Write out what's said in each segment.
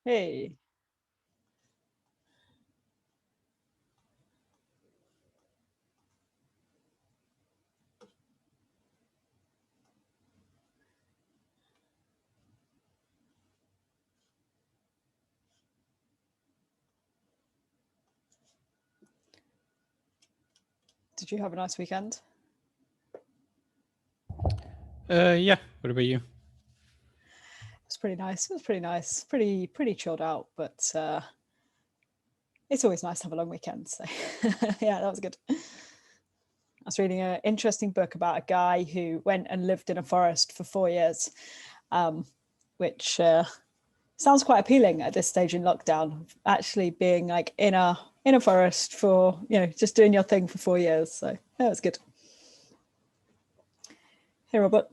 Hey. Did you have a nice weekend? Yeah. What about you? It was pretty nice. It was pretty nice. Pretty chilled out, but it's always nice to have a long weekend. So yeah, that was good. I was reading an interesting book about a guy who went and lived in a forest for 4 years, which sounds quite appealing at this stage in lockdown. Actually, being like in a forest for just doing your thing for 4 years. So yeah, it was good. Hey, Robert.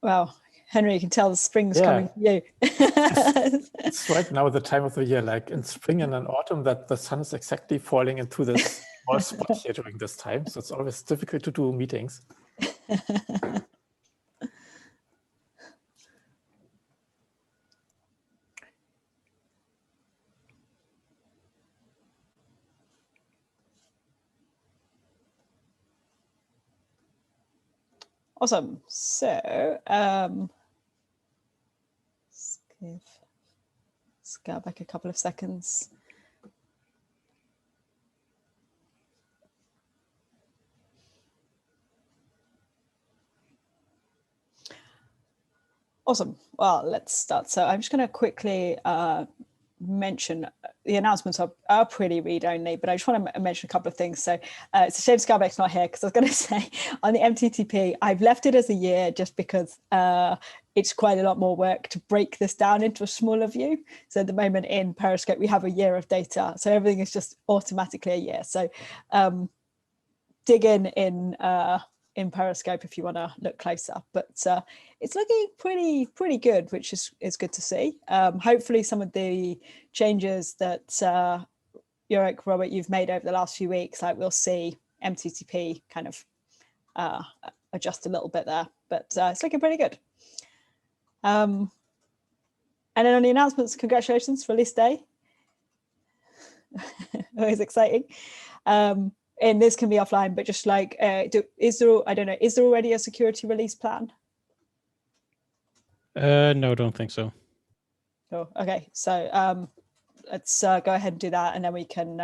Wow, Henry, you can tell the spring's coming for you. It's right now the time of the year, like in spring and in autumn, that the sun is exactly falling into this small spot here during this time. So it's always difficult to do meetings. Awesome. So let's go back a couple of seconds. Awesome. Well, let's start. So I'm just going to quickly mention the announcements are pretty read only, but I just want to mention a couple of things. So it's a shame Scarbeck's not here, because I was going to say on the MTTP, I've left it as a year just because it's quite a lot more work to break this down into a smaller view. So at the moment in Periscope, we have a year of data. So everything is just automatically a year. So dig in Periscope if you want to look closer, but it's looking pretty good, which is good to see. Hopefully some of the changes that Yorick, Robert, you've made over the last few weeks, like we'll see MTTP kind of adjust a little bit there, but it's looking pretty good. And then on the announcements, congratulations, release day. Always exciting. And this can be offline, but just like, is there already a security release plan? No, don't think so. Oh, okay. So let's go ahead and do that, and then we can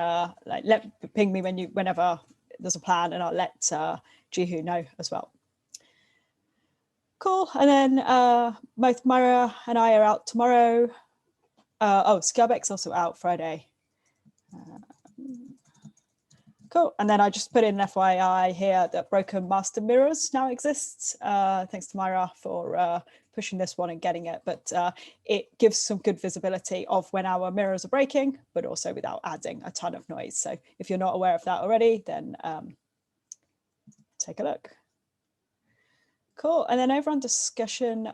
ping me whenever there's a plan, and I'll let Jihu know as well. Cool. And then both Mayra and I are out tomorrow. Scarbeck's also out Friday. Cool. And then I just put in an FYI here that broken master mirrors now exists. Thanks to Mayra for pushing this one and getting it. But it gives some good visibility of when our mirrors are breaking, but also without adding a ton of noise. So if you're not aware of that already, then take a look. Cool. And then over on discussion,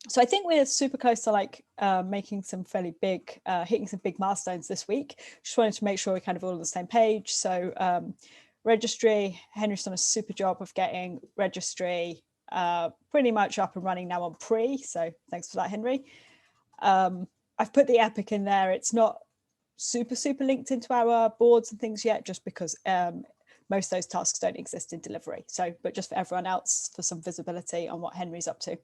so I think we're super close to making some fairly big, hitting some big milestones this week. Just wanted to make sure we're kind of all on the same page. So registry, Henry's done a super job of getting registry pretty much up and running now on pre. So thanks for that, Henry. I've put the epic in there. It's not super linked into our boards and things yet, just because most of those tasks don't exist in delivery. So, but just for everyone else, for some visibility on what Henry's up to.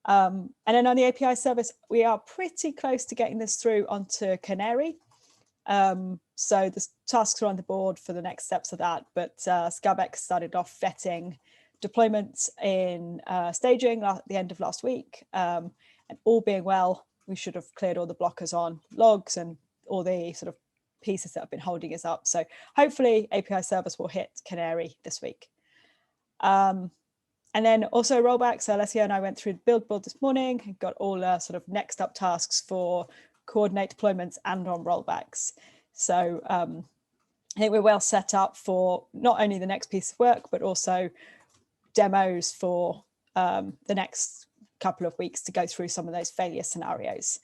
And then on the API service, we are pretty close to getting this through onto Canary. So the tasks are on the board for the next steps of that, but Scarbeck started off vetting deployments in staging at the end of last week. And all being well, we should have cleared all the blockers on logs and all the sort of pieces that have been holding us up. So hopefully API service will hit Canary this week. And then also rollbacks. So Alessio and I went through the build this morning and got all sort of next up tasks for coordinate deployments and on rollbacks. So I think we're well set up for not only the next piece of work, but also demos for the next couple of weeks to go through some of those failure scenarios.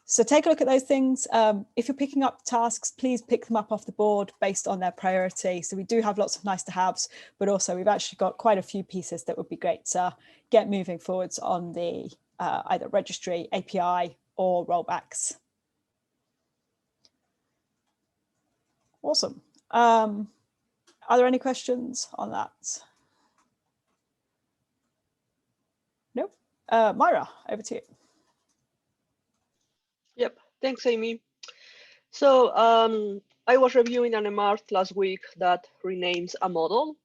So take a look at those things. If you're picking up tasks, please pick them up off the board based on their priority. So we do have lots of nice to haves, but also we've actually got quite a few pieces that would be great to get moving forwards on the either registry, API, or rollbacks. Awesome. Are there any questions on that? Nope. Mayra, over to you. Yep, thanks, Amy. So I was reviewing an MR last week that renames a model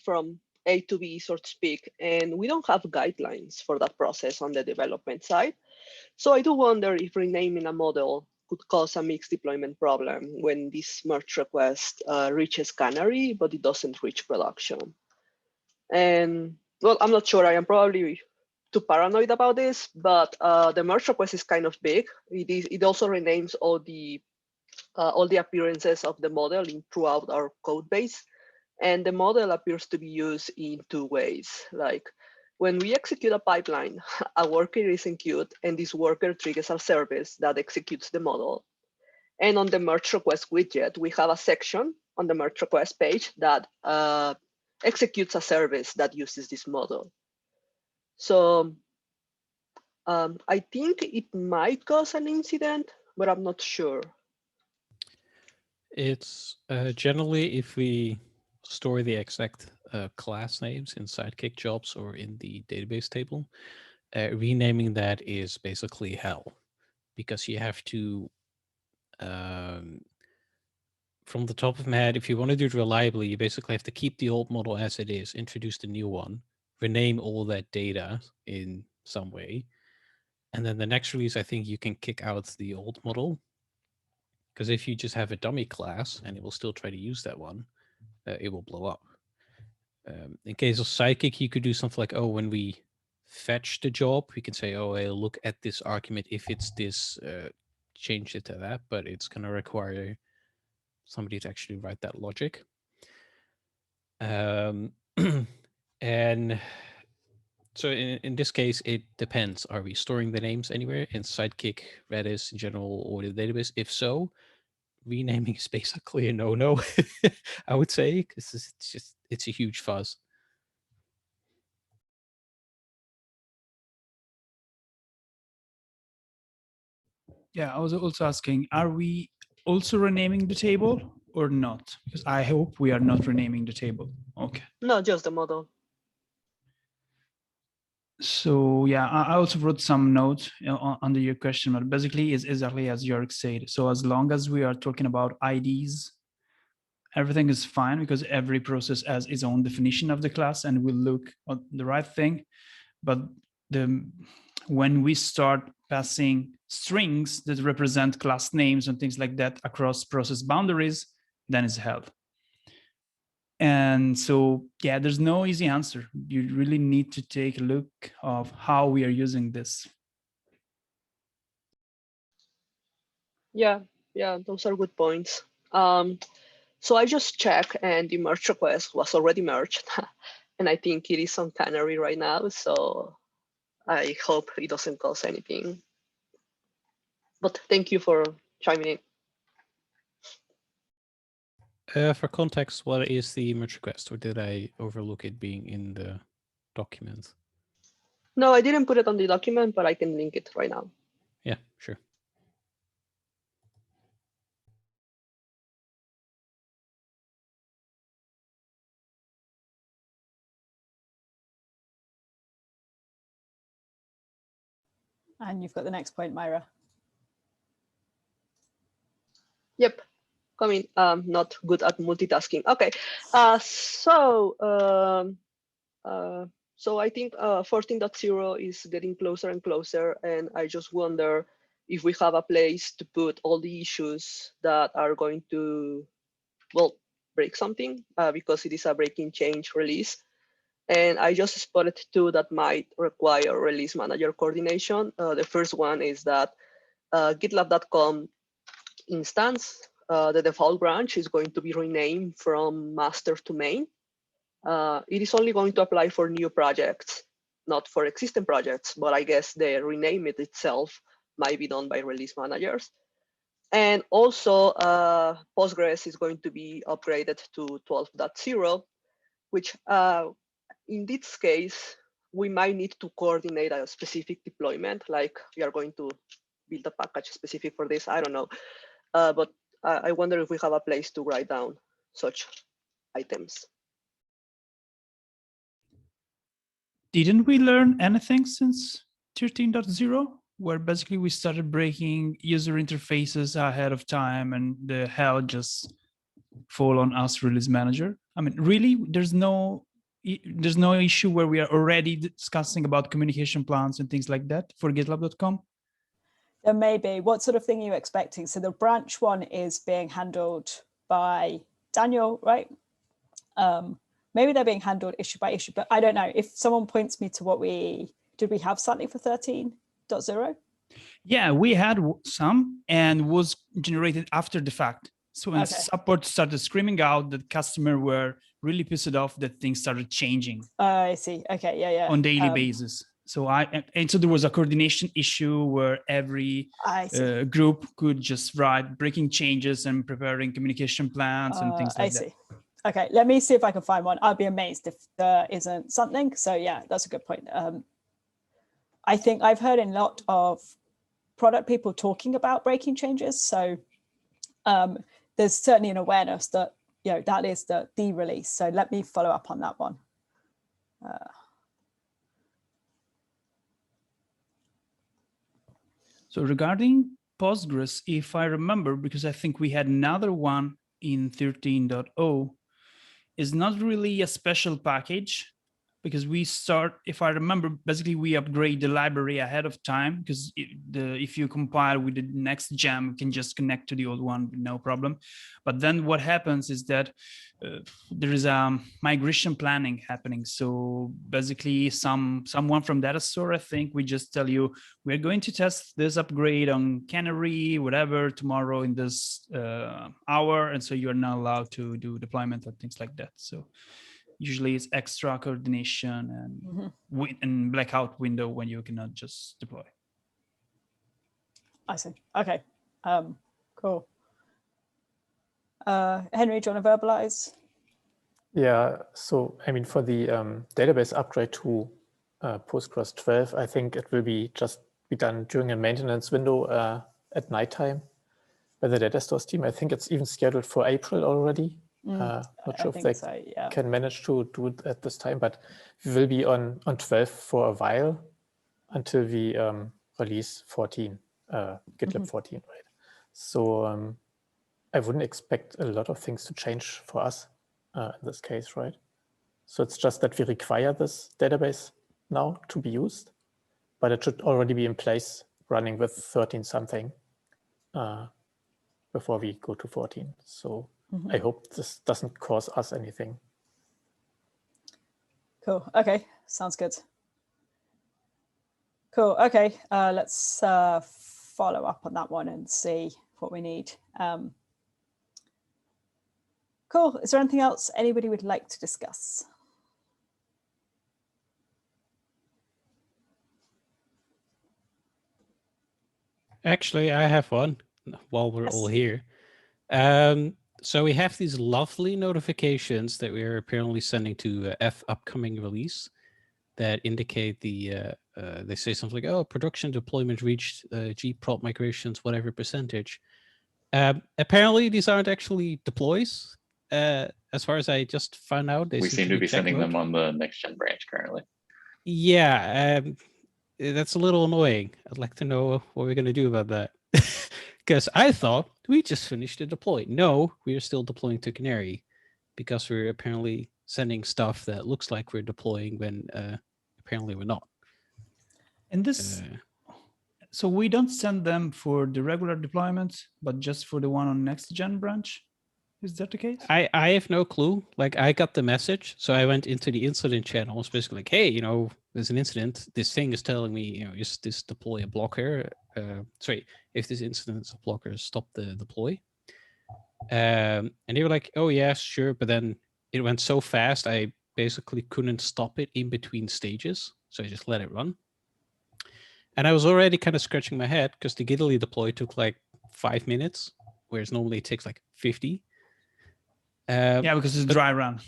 from A to B, so to speak, and we don't have guidelines for that process on the development side. So I do wonder if renaming a model could cause a mixed deployment problem when this merge request reaches Canary, but it doesn't reach production. And well, I'm not sure. I am probably too paranoid about this, but the merge request is kind of big. It also renames all the appearances of the model throughout our code base. And the model appears to be used in two ways. Like when we execute a pipeline, a worker is in queue, and this worker triggers a service that executes the model. And on the merge request widget, we have a section on the merge request page that executes a service that uses this model. So I think it might cause an incident, but I'm not sure. It's generally if we store the exact class names in Sidekick jobs or in the database table, renaming that is basically hell, because you have to, from the top of my head, if you want to do it reliably, you basically have to keep the old model as it is, introduce the new one, rename all that data in some way. And then the next release, I think you can kick out the old model. Because if you just have a dummy class and it will still try to use that one, it will blow up. In case of Sidekick, you could do something like, oh, when we fetch the job, we can say, oh, hey, look at this argument. If it's this, change it to that. But it's going to require somebody to actually write that logic. And so in this case, it depends. Are we storing the names anywhere in Sidekick, Redis, in general, or the database? If so, renaming is basically a no-no, I would say, because it's a huge fuzz. Yeah, I was also asking, are we also renaming the table or not? Because I hope we are not renaming the table. Okay. No, just the model. So yeah, I also wrote some notes under your question, but basically is exactly as Yorick said. So as long as we are talking about IDs, everything is fine because every process has its own definition of the class and will look at the right thing. But when we start passing strings that represent class names and things like that across process boundaries, then it's hell. And so, yeah, there's no easy answer. You really need to take a look of how we are using this. Yeah, those are good points. So I just checked, and the merge request was already merged, and I think it is on Canary right now. So I hope it doesn't cause anything. But thank you for chiming in. For context, what is the merge request, or did I overlook it being in the document? No, I didn't put it on the document, but I can link it right now. Yeah, sure. And you've got the next point, Mayra. Yep, coming. Not good at multitasking. Okay, so I think 14.0 is getting closer and closer, and I just wonder if we have a place to put all the issues that are going to, well, break something, because it is a breaking change release. And I just spotted two that might require release manager coordination. The first one is that GitLab.com instance the default branch is going to be renamed from master to main. It is only going to apply for new projects, not for existing projects, but I guess the rename it itself might be done by release managers. And also Postgres is going to be upgraded to 12.0, which in this case, we might need to coordinate a specific deployment, like we are going to build a package specific for this, I don't know. But I wonder if we have a place to write down such items. Didn't we learn anything since 13.0, where basically we started breaking user interfaces ahead of time and the hell just fall on us release manager? I mean, really, there's no issue where we are already discussing about communication plans and things like that for GitLab.com? There may be. What sort of thing are you expecting? So the branch one is being handled by Daniel, right? Maybe they're being handled issue by issue, but I don't know. If someone points me to what did we have something for 13.0? Yeah, we had some and was generated after the fact. So when support started screaming out, the customer were really pissed off that things started changing. I see. Okay, yeah. On daily basis. So so there was a coordination issue where every group could just write breaking changes and preparing communication plans and things like that. I see. Okay, let me see if I can find one. I'd be amazed if there isn't something. So yeah, that's a good point. I think I've heard a lot of product people talking about breaking changes. So there's certainly an awareness that, that is the release. So let me follow up on that one. So regarding Postgres, if I remember, because I think we had another one in 13.0, is not really a special package, because we start, if I remember, basically we upgrade the library ahead of time, because if you compile with the next gem, you can just connect to the old one with no problem. But then what happens is that there is a migration planning happening. So basically someone from data store, I think, we just tell you, we're going to test this upgrade on Canary, whatever, tomorrow in this hour. And so you're not allowed to do deployment or things like that. So usually it's extra coordination and blackout window when you cannot just deploy. I see. Okay, cool. Henry, do you want to verbalize? Yeah, so I mean, for the database upgrade to Postgres 12, I think it will be done during a maintenance window at nighttime by the data stores team. I think it's even scheduled for April already. Not sure if they can manage to do it at this time, but we will be on 12 for a while until we release 14, GitLab 14, right? So I wouldn't expect a lot of things to change for us in this case, right? So it's just that we require this database now to be used, but it should already be in place running with 13 something before we go to 14. So I hope this doesn't cause us anything. Cool. Okay. Sounds good. Cool. Okay. Let's follow up on that one and see what we need. Cool. Is there anything else anybody would like to discuss? Actually, I have one while we're all here. So we have these lovely notifications that we're apparently sending to F upcoming release that indicate they say something like, oh, production deployment reached G prod migrations, whatever percentage. Apparently these aren't actually deploys. As far as I just found out, we seem to be sending them on the next gen branch currently. Yeah, that's a little annoying. I'd like to know what we're going to do about that. Because I thought we just finished the deploy. No, we are still deploying to Canary because we're apparently sending stuff that looks like we're deploying when apparently we're not. And this, so we don't send them for the regular deployments, but just for the one on next gen branch. Is that the case? I have no clue. Like, I got the message, so I went into the incident channel. It's basically like, hey, there's an incident. This thing is telling me, is this deploy a blocker? Sorry, if this incident is a blocker, stop the deploy. And they were like, oh yeah, sure. But then it went so fast, I basically couldn't stop it in between stages. So I just let it run. And I was already kind of scratching my head because the Giddily deploy took like 5 minutes, whereas normally it takes like 50. Yeah, because it's dry run.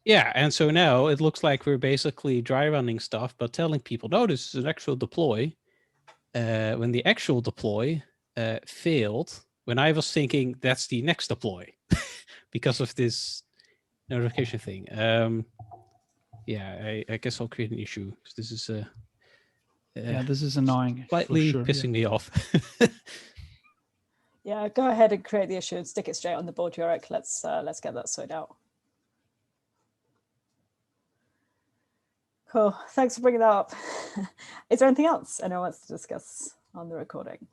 Yeah, and so now it looks like we're basically dry running stuff, but telling people, no, this is an actual deploy. When the actual deploy failed, when I was thinking that's the next deploy because of this notification thing. Yeah, I guess I'll create an issue because this is yeah, this is annoying. Slightly for sure. pissing me off. Yeah, go ahead and create the issue and stick it straight on the board, Yorick. Let's get that sorted out. Cool. Thanks for bringing that up. Is there anything else anyone wants to discuss on the recording?